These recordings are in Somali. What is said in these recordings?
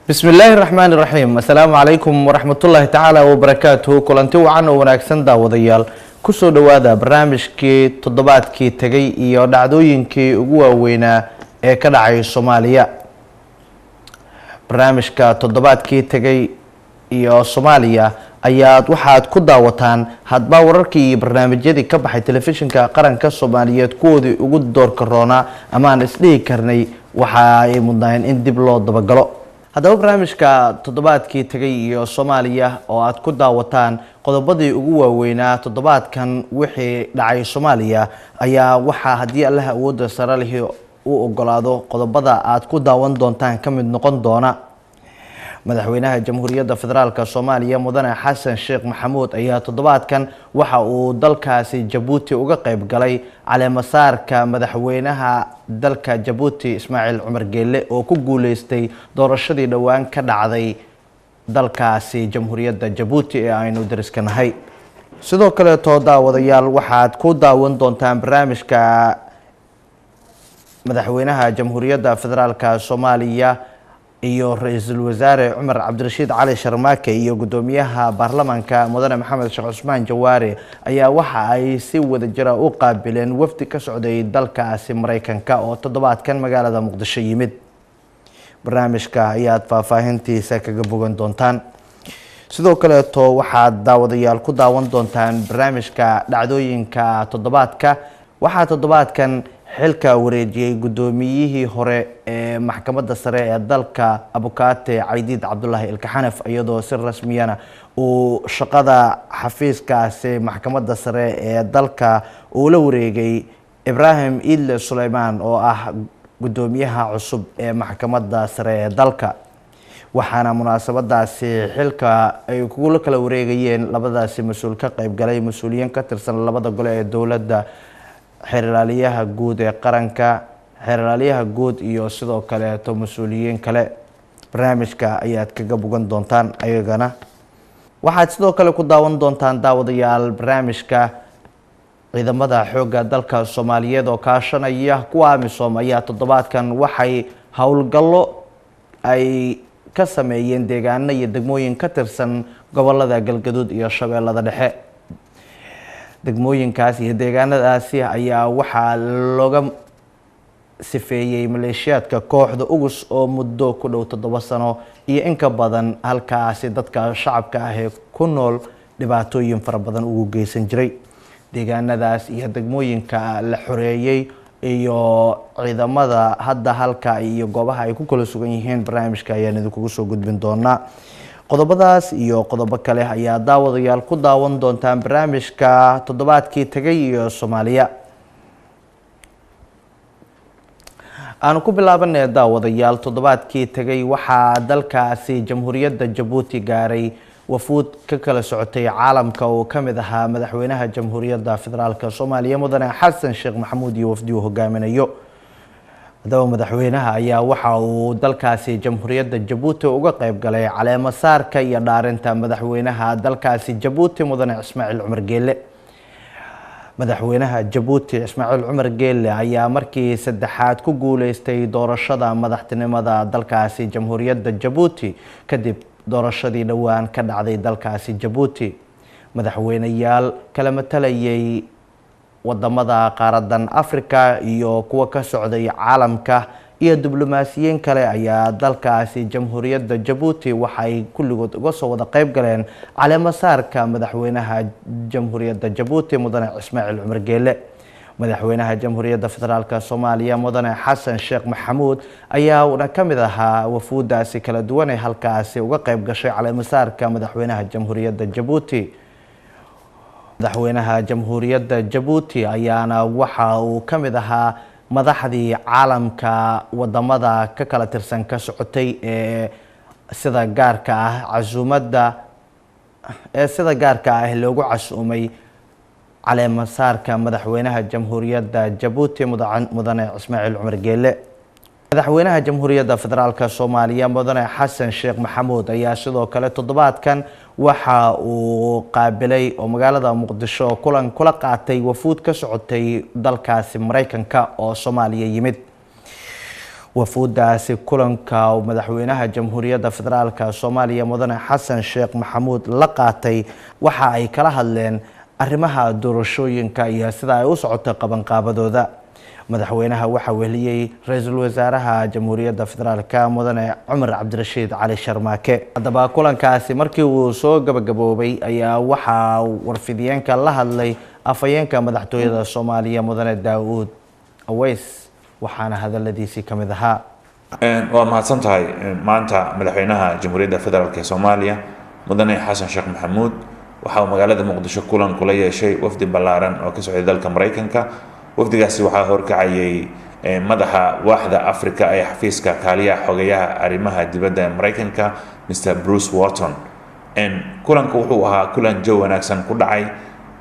بسم الله الرحمن الرحيم السلام عليكم ورحمة الله تعالى وبركاته كلنتي وعنا وناكسن داوديال كسو دوادا برنامجكي تضباطكي تغي iyo dhacdooyinkii ugu waaweynaa ee ka dhacay Soomaaliya barnaamijka toddobaadkii tagay iyo Soomaaliya ayaad waxaad ku daawataan hadba wararkii iyo barnaamijyadii ka baxay telefishinka qaranka Soomaaliyeed kuwoodii ugu doorka roona ama aan isdhihi karnay waxa ay mudnaan in dib loo dabagalo haddaba barnaamijka toddobaadkii tagay iyo Soomaaliya oo aad ku daawataan qodobadii ugu waaweynaa toddobaadkan wixii dhacay Soomaaliya ayaa waxa hadii Allah awood sare leh uu ogolaado qodobada aad ku daawan doontaan kamid noqon doona madaxweynaha jamhuuriyadda federaalka Soomaaliya mudane Xasan Sheekh Maxamuud ayaa toddobaadkan waxa uu dalkaasi Djibouti uga qayb galay caleemasaarka madaxweynaha dalka Djibouti Ismaaciil Cumar Geelle oo ku guuleystay doorashadii dhawaan ka dhacday dalkaasi jamhuuriyadda Djibouti ee aynu dariskanahay sidoo kale daawadayaal waxaad ku daawan doontaan barnaamijka madaxweynaha jamhuuriyadda federaalka Soomaaliya iyo ra'iisul wasaare Umar Cabdirashiid Cali Sharmaake iyo gudoomiyaha baarlamaanka mudane Maxamed Sheekh Cusmaan Jawaari ayaa waxa ay si wada jir ah u qaabileen wafdi ka socday dalkaasi Mareykanka oo toddobaadkan magaalada Muqdisho yimid barnaamijka ayaad faahfaahintiisa kaga bogan doontaan sidoo kale waxaad daawadayaal ku daawan doontaan barnaamijka dhacdooyinka toddobaadka waxaa toddobaadkan xilka wareejiyay gudoomiyihii hore ee maxkamadda sare ee dalka Abukaate Caydiid Cabdullaahi Ilkaxanaf iyadoo si rasmiyana uu shaqada xafiiskaasi maxkamadda sare ee dalka uu la wareegay Ibrahim Idle Suleymaan oo ah gudoomiyaha cusub ee maxkamadda sare ee dalka waxaana munaasabadaasi xilka ay ku kala wareegayeen labadaasi mas'uul ka qayb galay mas'uuliyiin ka tirsan labada gole ee dawladda xeerlaaliyaha guud ee qaranka xeerlaaliyaha guud iyo sidoo kale mas'uuliyiin kale barnaamijka ayaad kaga bogan doontaan ayagana waxaad sidoo kale ku daawan doontaan daawadayaal barnaamijka ciidamada xoogga dalka Soomaaliyeed oo kaashanaya kuwa amisom ayaa toddobaadkan waxay howlgallo ay ka sameeyeen deegaano iyo degmooyin ka tirsan gobolada Galgaduud iyo Shabeellada Dhexe degmooyinkaas iyo deegaanadaasi ayaa waxaa looga sifeeyay maleeshiyaadka kooxda ugus oo muddo ku dhow 7 sano iyo in ka badan halkaasi dadka shacabka ah ee ku nool dhibaatooyin fara badan ugu geysan jiray deegaanadaas iyo degmooyinka la xoreeyay iyo ciidamada hadda halka iyo goobaha ay ku kala sugan yihiin barnaamijka ayaan idinku soo gudbin doonaa qodobadaas iyo qodobo kale ayaa daawadayaal ku daawan doontaan barnaamijka toddobaadkii tagay iyo Soomaaliya aan ku bilaabanay daawadayaal toddobaadkii tagay waxaa dalkaasi jamhuuriyadda Djibouti gaaray wafuud ka kala socotay caalamka oo kamid ahaa madaxweynaha jamhuuriyadda federaalka Soomaaliya mudane Xasan Sheekh Maxamuud iyo wafdi uu hogaaminayo hadaba madaxweynaha ayaa waxa uu dalkaasi jamhuuriyadda Djibouti uga qayb galay caleemasaarka iyo dhaarinta madaxweynaha dalkaasi Djibouti mudane Ismaaciil Cumar Geelle madaxweynaha Djibouti Ismaaciil Cumar Geelle ayaa markii saddexaad ku guuleystay doorashada madaxtinimada dalkaasi jamhuuriyadda Djibouti kadib doorashadii dhawaan ka dhacday dalkaasi Djibouti madaxweynayaal kala matalayay wadamada qaaradan Afrika iyo kuwa ka socday caalamka iyo diblomaasiyiin kale ayaa dalkaasi jamhuuriyadda Djibouti waxay kulligood uga soo wada qayb galeen caleemasaarka madaxweynaha jamhuuriyadda Djibouti mudane Ismaaciil Cumar Geelle madaxweynaha jamhuuriyadda federaalka Soomaaliya mudane Xasan Sheekh Maxamuud ayaa una kamid ahaa wafuudaasi kala duwan ee halkaasi uga qayb gashay caleemasaarka madaxweynaha jamhuuriyadda Djibouti madaxweynaha jamhuuriyadda Djibouti ayaana waxa uu kamid ahaa madaxdii caalamka wadamada ka kala tirsan ka socotay ee sida gaarka ah casuumada sida gaarka ah loogu casuumay caleemasaarka madaxweynaha jamhuuriyadda Djibouti mudane Ismaaciil Cumar Geelle madaxweynaha jamhuuriyadda federaalka Soomaaliya mudane Xasan Sheekh Maxamuud ayaa sidoo kale toddobaadkan waxa uu qaabilay oo magaalada Muqdisho kulan kula qaatay wafuud ka socotay dalkaasi Mareykanka oo Soomaaliya yimid wafuudaasi kulanka madaxweynaha jamhuuriyadda federaalka Soomaaliya mudane Xasan Sheekh Maxamuud la qaatay waxa ay kala hadleen arrimaha doorashooyinka iyo sida ay u socoto qabanqaabadooda. madaxweynaha waxa weeliyay ra'iisul wasaaraha jamhuuriyadda federaalka mudane Cumar Cabdirashiid Cali Sharmaake. haddaba kulankaasi markii uu soo gabagaboobay ayaa waxa warfidiyeenka la hadlay afhayeenka madaxtooyada Soomaaliya mudane Daawud Aweys waxaana hadaladiisii ka mid ahaa. waa mahadsan tahay maanta madaxweynaha jamhuuriyadda federaalka Soomaaliya mudane Xasan Sheekh Maxamuud waxa uu magaalada Muqdisho kulan kula yeeshay wafdi ballaaran oo ka socday dalka Mareykanka. wafdigaasi waxaa horkacayay madaxa waaxda Afrika ee xafiiska kaaliyaha xogayaha arrimaha dibadda ee Mareykanka Mr. Bruce Wharton. kulanku wuxuu ahaa kulan jawi wanaagsan ku dhacay.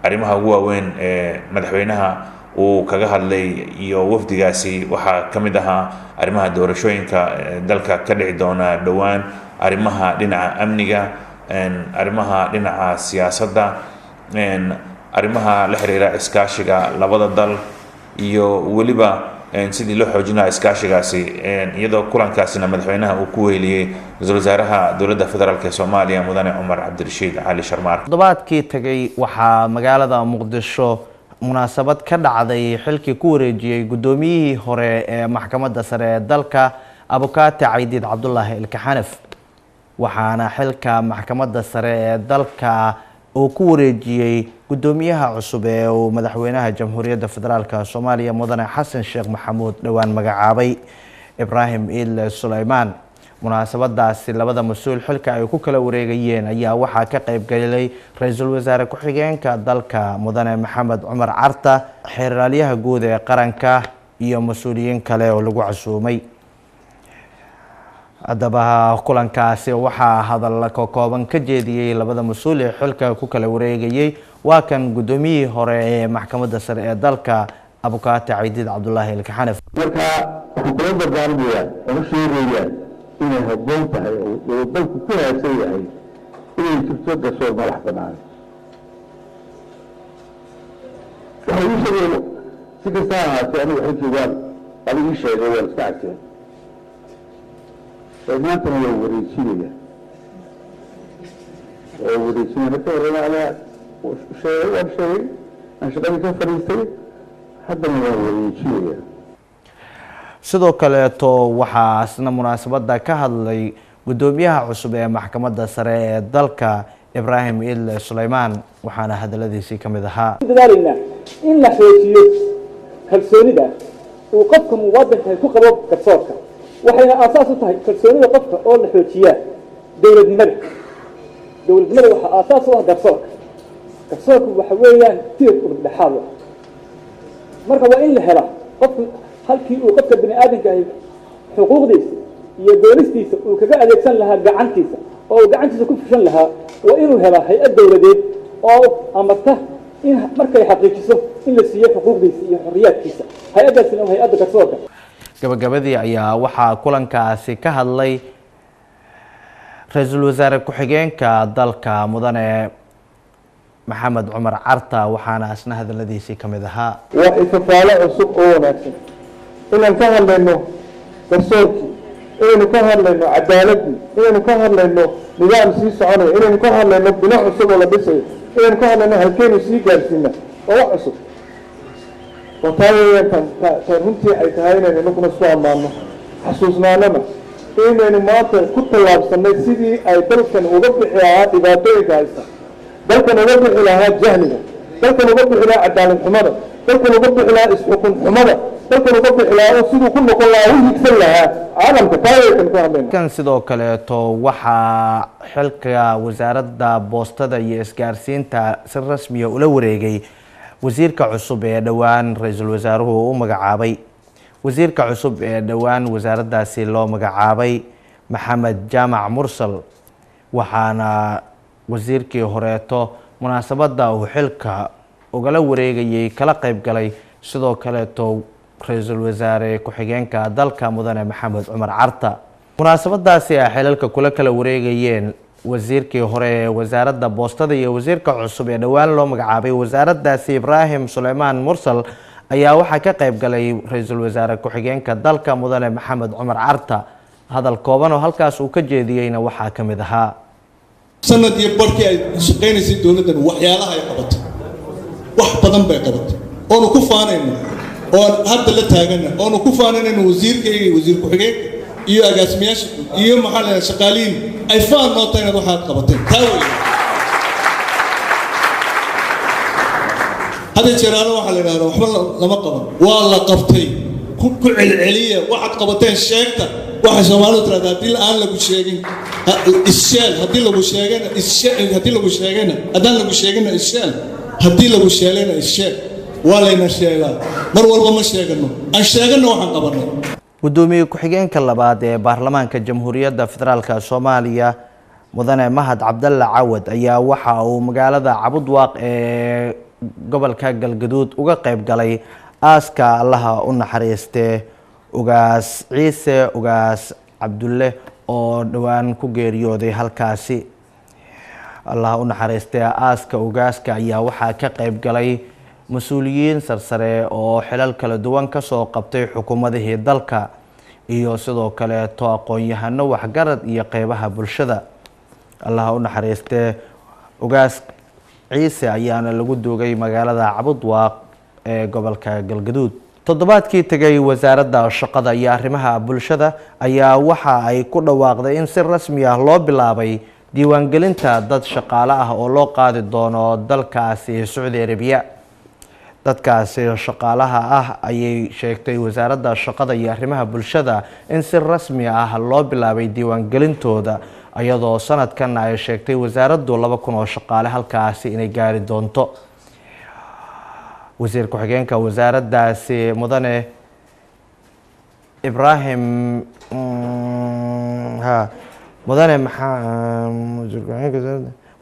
arrimaha ugu waaweyn ee madaxweynaha uu kaga hadlay iyo wafdigaasi waxaa ka mid ahaa arrimaha doorashooyinka dalka ka dhici doona dhowaan, arrimaha dhinaca amniga, arrimaha dhinaca siyaasadda, arrimaha la xiriira iskaashiga labada dal iyo weliba sidii loo xoojin lahaa iskaashigaasi. iyadoo kulankaasina madaxweynaha uu ku weeliyay ra'iisul wasaaraha dowladda federaalka Soomaaliya mudane Cumar Cabdirashiid Cali Sharmaake. toddobaadkii tagay waxaa magaalada Muqdisho munaasabad ka dhacday xilkii ku wareejiyay gudoomiyihii hore ee maxkamadda sare ee dalka Abukaate Caydiid Cabdullaahi Ilkaxanaf, waxaana xilka maxkamadda sare ee dalka uu ku wareejiyay gudoomiyaha cusub ee uu madaxweynaha jamhuuriyadda federaalka Soomaaliya mudane Xasan Sheekh Maxamuud dhowaan magacaabay Ibraahim Iidle Suleymaan. munaasabadaasi labada mas-uul xilka ay ku kala wareegayeen ayaa waxaa ka qayb galay ra'iisul wasaare ku-xigeenka dalka mudane Maxamed Cumar Carta, xeeralyaha guud ee qaranka iyo mas-uuliyiin kale oo lagu casuumay. haddaba kulankaasi waxaa hadal kooban ka jeediyay labada mas-uul ee xilka ku kala wareegayay. waa kan gudoomiyihii hore ee maxkamadda sare ee dalka Abukaate Caydiid Cabdullaahi Ilkaxanaf. marka waxaan kula dardaarmayaa oo u sheegayaa inay habboon tahay oo dalku ku raadsan yahay inay jirto garsoor madax bannaan. waxay ii sheegeen si kasta ha ahaatee anigu waxay joogaan adiga ii sheegay waan iska cagseen maantana waa wareejinaya marka horena anaa waan sheegay aan shaqadii ka fadhiistay, haddana waan wareejinaya. sidoo kaleeto waxaa isna munaasabada ka hadlay gudoomiyaha cusub ee maxkamadda sare ee dalka Ibraahim Iidle Suleymaan, waxaana hadaladiisii ka mid ahaa. dadaalina in la xoojiyo kalsoonida uu qofka muwaadinka ku qabo garsoorka, waxayna aasaas u tahay kalsoonida qofka oo la xoojiyaa dowladnimada waxa aasaas u ah garsoorka waxa weeyaan tiir udhexaad. marka waa in la hela qofka halkii uu qofka bini aadamka ahi xuquuqdiisa iyo doonistiisa uu kaga adeegsan lahaa gacantiisa oo uu gacantiisa ku fushan lahaa, waa inuu helaa hay-ad dowladeed oo amarta in markay xaqiijiso in la siiyo xuquuqdiisa iyo xorriyaadkiisa. hay-addaasina waa hay-adda garsoorka. gabagabadii ayaa waxaa kulankaasi ka hadlay ra'iisul wasaare ku-xigeenka dalka mudane Maxamed Cumar Carta, waxaana asna hadaladiisii ka mid ahaa. waa ifafaalo cusub oo wanaagsan inaan ka hadlayno garsoorkii, inaynu ka hadlayno cadaaladii, inaynu ka hadlayno nidaam sii soconayo, inaynu ka hadlayno bino cusub oo la dhisayo, inaynu ka hadlayno halkeenu sii gaarsiina oo wax cusub. oo taa weeyaan tan runtii ay tahay inaynu inaguna isku ammaano xasuusnaanana inaynu maanta ku tallaabsanay sidii ay dalkan uga bixi lahaa dhibaatooyinka haysta, dalkan uga bixi lahaa jahliga, dalkan uga bixi lahaa cadaalad xumada, dalkan uga bixi lahaa isxukun xumada, dalkan uga bixi lahaa oo siduu ku noqon lahaa u higsan lahaa caalamka. taa weeyaan ku hadlayna. kan sidoo kaleeto waxaa xilka wasaaradda boostada iyo isgaarsiinta si rasmiya ula wareegay wasiirka cusub ee dhowaan ra'iisul wasaaruhu u magacaabay. wasiirka cusub ee dhowaan wasaaraddaasi loo magacaabay Maxamed Jaamac Mursal, waxaana wasiirkii horeeto munaasabada uu xilka ugala wareegayay kala qayb galay sidoo kaleeto ra'iisul wasaare ku-xigeenka dalka mudane Maxamed Cumar Carta. munaasabadaasi ay xilalka kula kala wareegayeen wasiirkii hore ee wasaaradda boostada iyo wasiirka cusub ee dhowaan loo magacaabay wasaaraddaasi Ibraahim Suleymaan Mursal ayaa waxaa ka qayb galay ra-iisul wasaare ku-xigeenka dalka mudane maxamed cumar carta. hadal kooban oo halkaas uu ka jeediyeyna waxaa ka mid ahaa sanad iyo barkii ay shaqaynaysay dowladdan waxyaalaha ay qabatay wax badan bay qabatay oonu ku faanayno oo hadda la taagana oonu ku faanayno wasiirkayga wasiir ku-xigeenka iyo agaasimayaasha iyo maxaa la shaqaaliin ay faan noo tahay inaad waxaad qabateen taa weeye هذا الجيران واحد اللي نروح لما قبل والله قبتي كل علية واحد قبتين شيكتا واحد سوالو ترى هذه الآن لو شيكين الشال هذه لو شيكين الشال هذه لو شيكين أدان لو شيكين الشال هذه لو شيلين الشال ولا ينشيلا مر والله ما شيكينه الشيكين واحد قبلنا gudoomiye ku-xigeenka labaad ee baarlamaanka jamhuuriyadda federaalka Soomaaliya mudane Mahad Cabdalla Cawad ayaa waxa uu magaalada Cabudwaaq ee gobolka Galgaduud uga qayb galay aaska Allaha u naxariistee ugaas Ciise ugaas Cabdulle oo dhawaan ku geeriyooday halkaasi. Allaha u naxariistee aaska ugaaska ayaa waxaa ka qayb galay mas'uuliyiin sarsare oo xilal kala duwan ka soo qabtay xukuumadihii dalka iyo sidoo kale aqoon-yahano waxgarad iyo qaybaha bulshada. Allaha u naxariistee ugaas Ciise ayaana lagu doogay magaalada Cabudwaaq ee gobolka Galgaduud. toddobaadkii tagay wasaaradda shaqada iyo arrimaha bulshada ayaa waxa ay ku dhawaaqday in si rasmi ah loo bilaabay diiwaangelinta dad shaqaale ah oo loo qaadi doono dalkaasi Saudi Arabia. dadkaasi shaqaalaha ah ayay sheegtay wasaaradda shaqada iyo arrimaha bulshada in si rasmi ah loo bilaabay diiwaangelintooda ayadoo sanadkan ay sheegtay wasaaraddu 2,000 oo shaqaale halkaasi inay gaari doonto. wasiir ku-xigeenka wasaaraddaasi mudane Ibrahim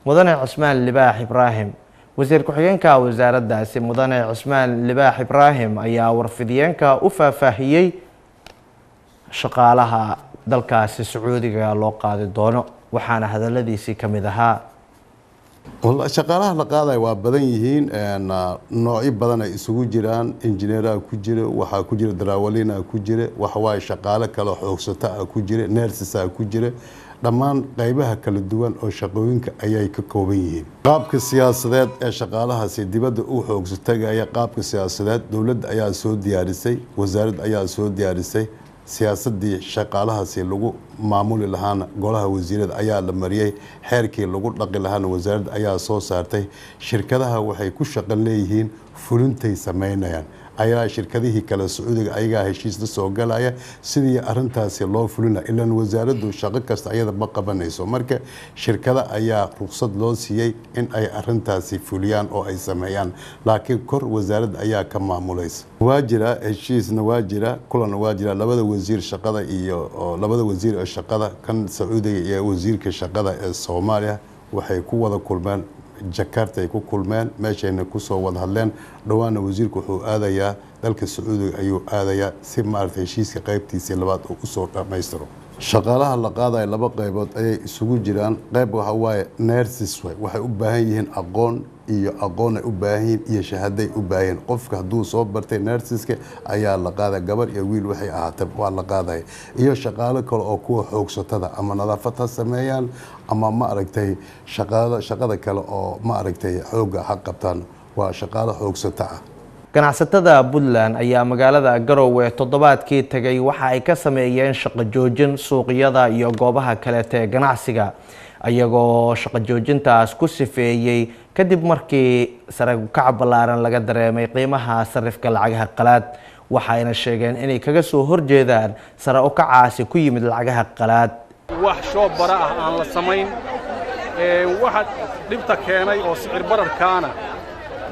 mudane Cusmaan Libaax Ibrahim wasiir ku-xigeenka wasaaraddaasi mudane Cusmaan Libaax Ibrahim ayaa warfidiyeenka u faahfaahiyay shaqaalaha dalkaasi Sacuudiga loo qaadi doono waxaana hadaladiisii ka mid ahaa والله شغالها لقاضي وبدن يهين نوعي بدن isugu jiraan injineera ku jira waxa ku jira darawaliina ku jira waxa way shaqaale kala xoogsata ku jira nurses ku jira dhammaan qaybaha kala duwan oo shaqooyinka ayay ka kooban yihiin qaabka siyaasadeed ee shaqaalahaasi dibadda u xoogsatagaya qaabka siyaasadeed dawladda ayaa soo diyaarisay wasaaradda ayaa soo diyaarisay siyaasadii shaqaalahaasi lagu maamuli lahaana golaha wasiirada ayaa la mariyay xeerkii lagu dhaqi lahaana wasaaradda ayaa soo saartay shirkadaha waxay ku shaqo leeyihiin fulintay sameynayaan ayaa shirkadihii kala Sacuudiga ayaga heshiis la soo galaya sidii arintaasi loo fulina ilaan wasaaraddu shaqo kasta ayada ma qabanayso marka shirkada ayaa ruqsad loo siiyay in ay arintaasi fuliyaan oo ay sameeyaan laakiin kor wasaaradda ayaa ka maamulaysa waajira heshiisna waajira kulan waajira labada wasiir shaqada iyo labada wasiir ee shaqada kan Sacuudiga iyo wasiirka shaqada ee Soomaaliya waxay ku wada kulmeen Jakarta ay ku kulmeen meeshayna ku soo wada hadleen dhawaana wasiirku wuxuu aadayaa dalka Sacuudiga ayuu aadayaa si maartay heshiiska qaybtiisa labaad oo u soo dhameystiro shaqaalaha la qaaday laba qaybood ayay isugu jiraan qayb waxa waaye nurses waxay u baahan yihiin aqoon ay u baahan yihiin iyo shahaado ay u baahan qofka hadduu soo bartay nurseska ayaa la qaaday gabar iyo wiil waxay ahaatay waa la qaaday iyo shaqaale kale oo kuwa xoogsatada ama nadaafadda sameeyaan ama ma aragtay shaqada kale oo ma aragtay xooga xaq qabtaan waa shaqaale xoogsata ah ganacsatada Puntland ayaa magaalada Garowe toddobaadkii tagay waxa ay ka sameeyeen shaqo joojin suuqyada iyo goobaha kale ee ganacsiga ayagoo shaqo joojintaas ku sifeeyay kadib markii sare u kac balaaran laga dareemay qiimaha sarifka lacagaha qalaad waxayna sheegeen inay kaga soo horjeedaan sare u kacaasi ku yimid lacagaha qalaad wax soo bara ah aan la samayn waxa dhibta keenay oo sicir bararkaana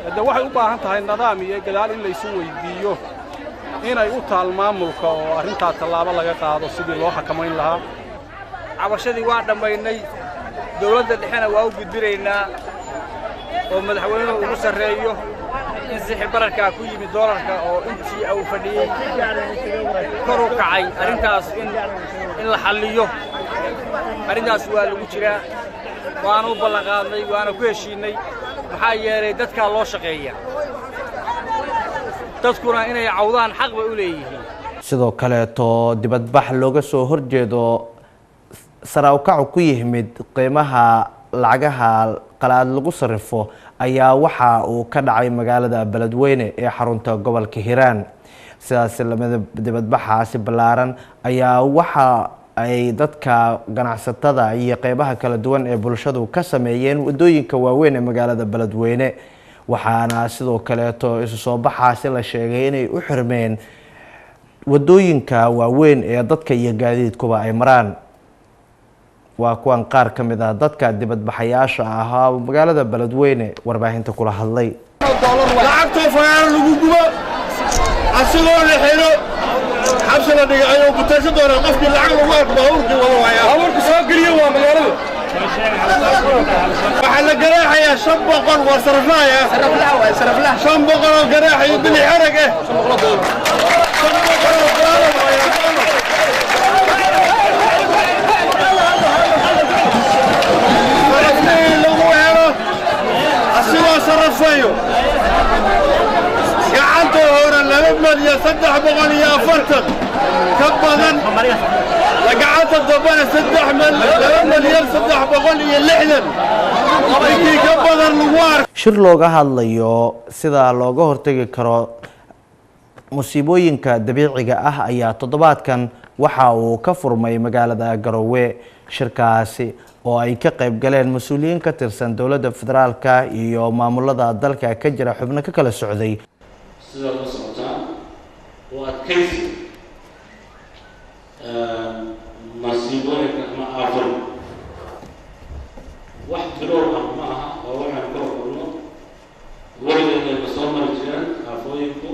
hadda waxay u baahan tahay nidaam iyo gadaal in la isu weydiiyo inay u taal maamulka oo arrintaa tallaabo laga qaado sidii loo xakamayn lahaa cabashadii waa dhammaynay dawladda dhexena waa u gudbinaynaa oo madaxweynuhu ugu sarreeyo in sicir bararkaa ku yimid doolarka oo intii uu fadhiyey kor u kacay arrintaas in la xalliyo arrintaas waa lagu jiraa waana u ballanqaadnay waana ku heshiinay maxaa yeelay dadkaa loo shaqeeya dadkuna inay cawdaan xaq bay u leeyihiin sidoo kaleeto dibadbax looga soo horjeedo sare u kac ku yimid qiimaha lacagaha qalaad lagu sarrifo ayaa waxa uu ka dhacay magaalada Beledweyne ee xarunta gobolka Hiiraan sidaas lamada dibadbaxaasi ballaaran ayaa waxa ay dadka ganacsatada iyo qaybaha kala duwan ee bulshadu ka sameeyeen wadooyinka waaweyn ee magaalada Beledweyne waxaana sidoo kaleeto isu soo baxaasi la sheegay inay u xirmeen wadooyinka waaweyn ee dadka iyo gaadiidkuba ay maraan waa kuwan qaar ka mid ah dadka dibadbaxayaasha ahaa magaalada Beledweyne warbaahinta kula hadlay lacagta fagaar lagu gubo asigoo la xiro xabsi la dhigay ayuu ku tashan doonaa qofkii lacag lagu arko baabuurkii wada waaya baabuurku soo geliyo waa magaalada waxaa la garaaxayaa 500 waa saraflaaya saraflaha 500 oo garaaxayo bili xarag ah 500 oo garaaxayo صرفيه قعدوا هنا لما يصدح بغني يا فرتق كبدا لقعدت الضبانه صدح من لما يصدح بغني اللحن ويكي كبدا النوار shir looga hadlayo sida looga hortagi karo musiibooyinka dabiiciga ah ayaa toddobaadkan waxa uu ka furmay magaalada Garowe shirkaasi oo ay ka qayb galeen mas'uuliyiin ka tirsan dawladda federaalka iyo maamulada dalka ka jira xubno ka kala socday sida la socota oo adkaysi masiibooyinka ma afur wax diroor ah ma aha oo waxaan ka qorno weligeed ay soo mari jireen afooyinku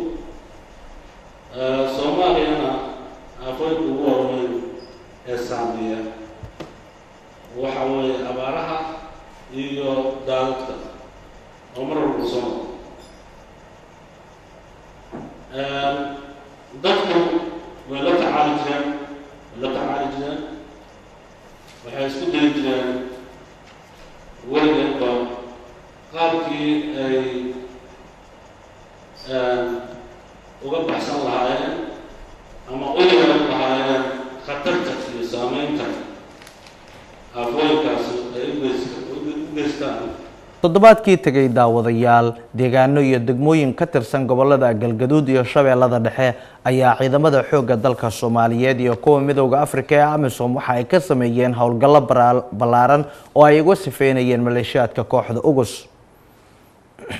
Soomaaliyana afooyinku ugu horreeyay ee Soomaaliya waxa weeye abaaraha iyo daadadka oo mar walba soo dadku way la tacaali jireen waxay isku dayi jireen weligeedba qaabkii ay uga baxsan lahaayeen ama u yeelan lahaayeen khatarta iyo saameynta toddobaadkii tagay daawadayaal deegaano iyo degmooyin ka tirsan gobolada Galgaduud iyo Shabeellada Dhexe ayaa ciidamada xoogga dalka Soomaaliyeed iyo kuwa midowga Afrika ee AMISOM waxa ay ka sameeyeen howlgallo ballaaran oo ay uga sifeynayeen maleeshiyaadka kooxda Ugus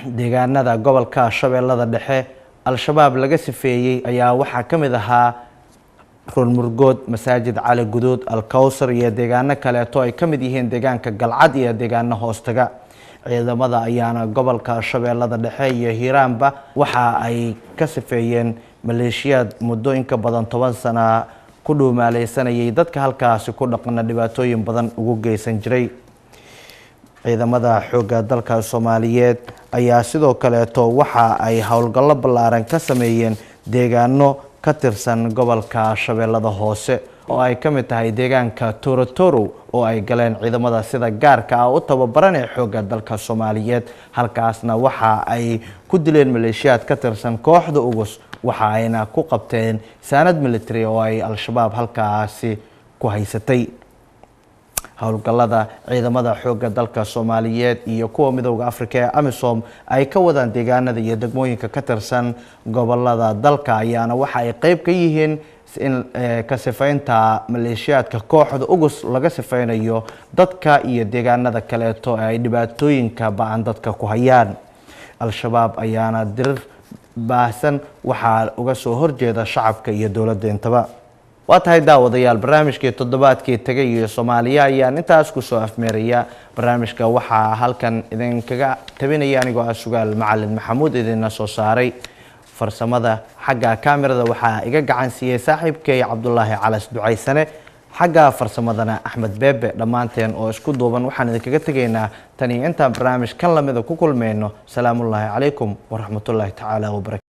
deegaanada gobolka Shabeellada Dhexe al-shabaab laga sifeeyay ayaa waxa ka mid ahaa Murgood Masaajid Cali Guduud Al-Kawsar iyo deegaano kale oo ay ka mid yihiin deegaanka Galcad iyo deegaano hoostaga ciidamada ayaana gobolka Shabeellada Dhexe iyo Hiiraanba waxa ay ka sifeeyeen maleeshiyad muddo in ka badan 10 sano ku dhuumaaleysanayay dadka halkaas ku dhaqana dhibaatooyin badan ugu geysan jiray ciidamada xoogga dalka Soomaaliyeed ayaa sidoo kale waxa ay howlgallo ballaaran ka sameeyeen deegaano ka tirsan gobolka Shabeellada Hoose oo ay ka mid tahay deegaanka Torotoro oo ay galeen ciidamada sida gaarka ah u tababaran ee xoogga dalka Soomaaliyeed halkaasna waxa ay ku dileen maleeshiyaad ka tirsan kooxda Ugus waxa ayna ku qabteen saanad military oo ay al-shabaab halkaasi ku haysatay howlgallada ciidamada xoogga dalka Soomaaliyeed iyo kuwa midowga Afrika ee AMISOM ay ka wadaan deegaanada iyo degmooyinka ka tirsan gobolada dalka ayaana waxa ay qayb ka yihiin in ka sifaynta maleeshiyaadka kooxda Ugus laga sifaynayo dadka iyo deegaanada kale oo ay dhibaatooyinka baan dadka ku hayaan al-shabaab ayaana dirir baahsan waxa uga soo horjeeda shacabka iyo dawladda intaba waa tahay daawadayaal barnaamijkii toddobaadkii tagay iyo Soomaaliya ayaan intaas ku soo afmeeraya barnaamijka waxa halkan idinkaga tabinaya anigoo Sugaal Macallin Maxamuud idin soo saaray farsamada xagga kaamirada waxa iga gacan siiyay saaxiibkay Cabdullaahi Calas Ducaysane xagga farsamadana Axmed Beebe dhamaanteen oo isku duuban waxaan idinkaga tageynaa tani inta barnaamij kan lamida ku kulmeyno salaamullaahi calaykum wa rahmatullaahi ta'ala wa barakatuh